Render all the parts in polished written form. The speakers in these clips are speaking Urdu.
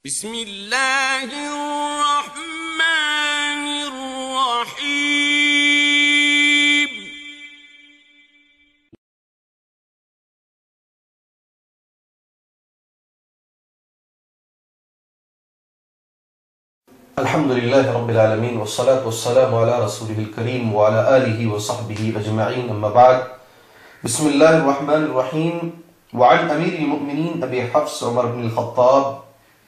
بسم اللہ الرحمن الرحیم۔ الحمدللہ رب العالمین والصلاة والسلام علی رسولہ الکریم وعلی آلہ وصحبہ اجمعین، اما بعد۔ بسم اللہ الرحمن الرحیم۔ وعن امیر المؤمنین ابی حفص عمر بن الخطاب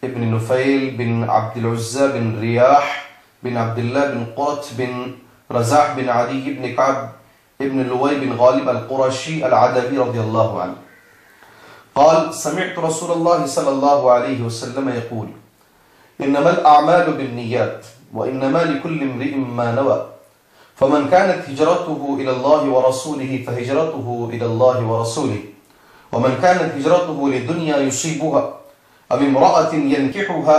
ابن نفیل بن عبد العزى بن ریاح بن عبد الله بن قرط بن رزاح بن عدي بن كعب ابن لوي بن غالب القرشي العدوي رضي الله عنه قال: سمعت رسول الله صلى الله عليه وسلم يقول: إنما الأعمال بالنيات وإنما لكل امرئ ما نوى، فمن كانت هجرته إلى الله ورسوله فهجرته إلى الله ورسوله، ومن كانت هجرته لدنيا يصيبها أو امرأة ينكحها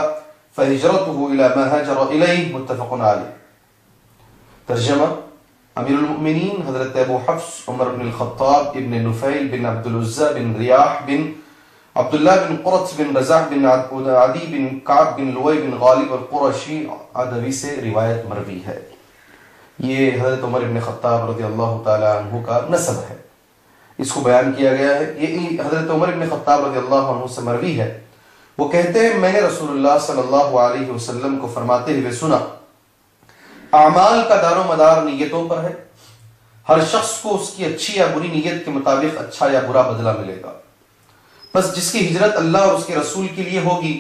فهجرته إلى ما هاجر إليه، متفق علیہ۔ ترجمہ: امیر المؤمنین حضرت ابو حفص عمر بن الخطاب ابن نفیل بن عبد العزى بن ریاح بن عبداللہ بن قرط بن رزاح بن عدی بن کعب بن لوئی بن غالب القرشی عدوی سے روایت مروی ہے۔ یہ حضرت عمر بن خطاب رضی اللہ تعالی عنہ کا نسب ہے، اس کو بیان کیا گیا ہے۔ یہ حضرت عمر بن خطاب رضی اللہ عنہ سے مروی ہے۔ وہ کہتے ہیں میں نے رسول اللہ صلی اللہ علیہ وسلم کو فرماتے ہوئے سنا: اعمال کا دار و مدار نیتوں پر ہے، ہر شخص کو اس کی اچھی یا بری نیت کے مطابق اچھا یا برا بدلہ ملے گا۔ بس جس کی ہجرت اللہ اور اس کے رسول کے لیے ہوگی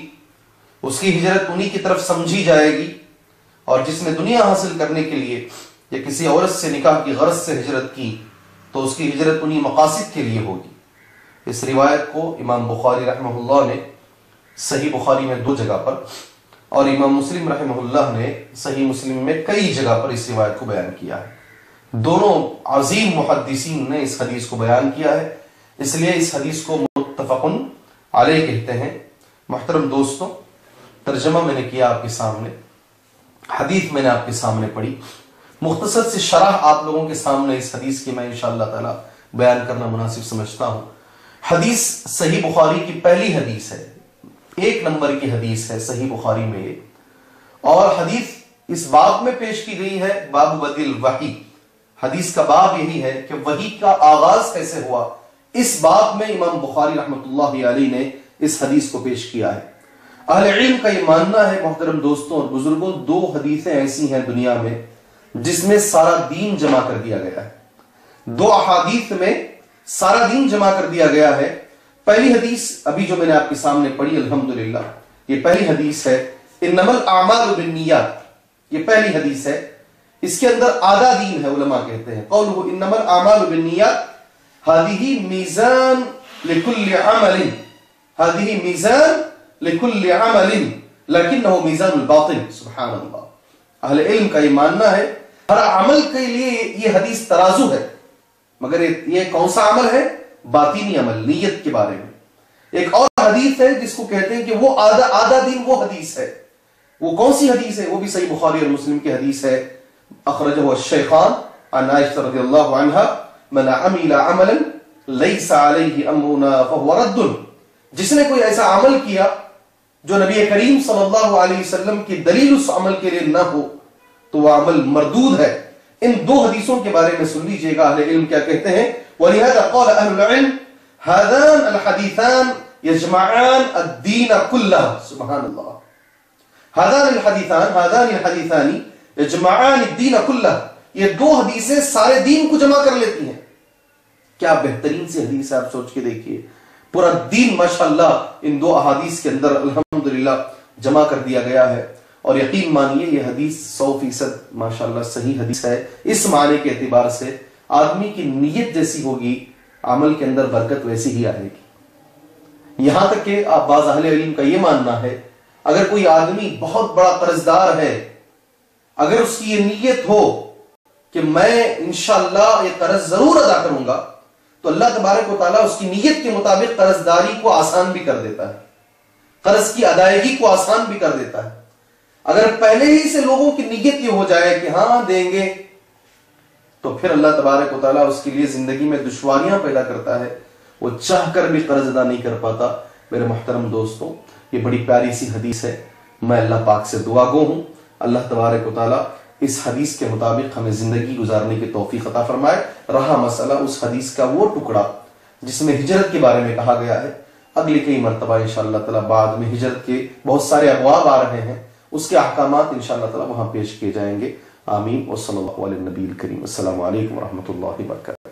اس کی ہجرت انہی کی طرف سمجھی جائے گی، اور جس نے دنیا حاصل کرنے کے لیے یا کسی عورت سے نکاح کی غرض سے ہجرت کی تو اس کی ہجرت انہی مقاصد کے لیے ہوگی۔ اس روایت کو امام بخاری رحمہ اللہ نے صحیح بخاری میں 2 جگہ پر اور امام مسلم رحمہ اللہ نے صحیح مسلم میں کئی جگہ پر اس روایت کو بیان کیا ہے۔ دونوں عظیم محدثین نے اس حدیث کو بیان کیا ہے، اس لیے اس حدیث کو متفق علیہ کہتے ہیں۔ محترم دوستوں، ترجمہ میں نے کیا آپ کے سامنے، حدیث میں نے آپ کے سامنے پڑھی، مختصر سے شرح آپ لوگوں کے سامنے اس حدیث کی میں انشاءاللہ تعالی بیان کرنا مناسب سمجھتا ہوں۔ حدیث صحیح بخاری کی پہلی حدیث ہے، 1 نمبر کی حدیث ہے صحیح بخاری میں یہ، اور حدیث اس باب میں پیش کی گئی ہے، باب بدء الوحی۔ حدیث کا باب یہی ہے کہ وحی کا آغاز کیسے ہوا، اس باب میں امام بخاری رحمۃ اللہ علیہ نے اس حدیث کو پیش کیا ہے۔ اہل علم کا یہ ماننا ہے محترم دوستوں اور بزرگوں، 2 حدیثیں ایسی ہیں دنیا میں جس میں سارا دین جمع کر دیا گیا ہے، 2 احادیث میں سارا دین جمع کر دیا گیا ہے۔ پہلی حدیث ابھی جو میں نے آپ کے سامنے پڑھی الحمدللہ، یہ پہلی حدیث ہے، انما الاعمال بالنیات، یہ پہلی حدیث ہے، اس کے اندر آدھا دین ہے۔ علماء کہتے ہیں قولہ انما الاعمال بالنیات هذه میزان لكل عمل، هذه میزان لكل عمل لكنه میزان الباطن۔ سبحان اللہ، اہل علم کا یہ ماننا ہے ہر عمل کے لیے یہ حدیث ترازو ہے، مگر یہ کون سا عمل ہے؟ باطنی عمل، نیت کے بارے میں۔ ایک اور حدیث ہے جس کو کہتے ہیں کہ وہ آدھا دین وہ حدیث ہے، وہ کون سی حدیث ہے؟ وہ بھی صحیح بخاری اور مسلم کی حدیث ہے، اخرجہ الشیخان عن عائشہ رضی اللہ عنہا: من عمل عملا لیس علیہ امرنا فہو رد۔ جس نے کوئی ایسا عمل کیا جو نبی کریم صلی اللہ علیہ وسلم کی دلیل اس عمل کے لیے نہ ہو تو وہ عمل مردود ہے۔ ان 2 حدیثوں کے بارے میں سن لیجئے گا اہل علم کیا کہتے ہیں۔ وَلِهَذَا قَالَ أَهْلُ الْعِلْمِ هَذَانِ الْحَدِيثَانِ يَجْمَعَانِ الدِّينَ كُلَّهُ۔ سبحان اللہ، هَذَانِ الْحَدِيثَانِ يَجْمَعَانِ الدِّينَ كُلَّهُ، یہ 2 حدیثیں سارے دین کو جمع کر لیتی ہیں۔ کیا بہترین سی حدیث ہے، آپ سوچ کے دیکھیے، پورا دین ماشاءاللہ ان 2 احادیث کے اندر الحمدللہ جمع کر دیا گیا ہے، اور یقین مانیے یہ حدیث 100% ماشاءاللہ صحیح حدیث ہے۔ اس معنی کے اعتبار سے آدمی کی نیت جیسی ہوگی عمل کے اندر برکت ویسی ہی آئے گی۔ یہاں تک کہ آپ بعض اہل علم کا یہ ماننا ہے اگر کوئی آدمی بہت بڑا قرضدار ہے، اگر اس کی یہ نیت ہو کہ میں انشاءاللہ یہ قرض ضرور ادا کروں گا تو اللہ تبارک و تعالیٰ اس کی نیت کے مطابق قرضداری کو آسان بھی کر دیتا ہے، قرض کی ادائیگی کو آسان بھی کر دیتا ہے۔ اگر پہلے ہی سے لوگوں کی نیت یہ ہو جائے کہ ہاں دیں گے تو پھر اللہ تبارک و تعالیٰ اس کے لیے زندگی میں دشواریاں پیدا کرتا ہے، وہ چاہ کر بھی قرض ادا نہیں کر پاتا۔ میرے محترم دوستوں، یہ بڑی پیاری سی حدیث ہے. میں اللہ پاک سے دعا گو ہوں اللہ تبارک و تعالیٰ اس حدیث کے مطابق ہمیں زندگی گزارنے کی توفیق عطا فرمائے. رہا مسئلہ اس حدیث کا وہ ٹکڑا جس میں ہجرت کے بارے میں کہا گیا ہے، اگلی کئی مرتبہ انشاءاللہ تعالیٰ بعد میں ہجرت کے بہت سارے ابواب آ رہے ہیں، اس کے احکامات انشاءاللہ تعالیٰ وہاں پیش کیے جائیں گے. آمین. وصلی اللہ علیہ نبی الکریم. السلام علیکم ورحمۃ اللہ وبرکاتہ.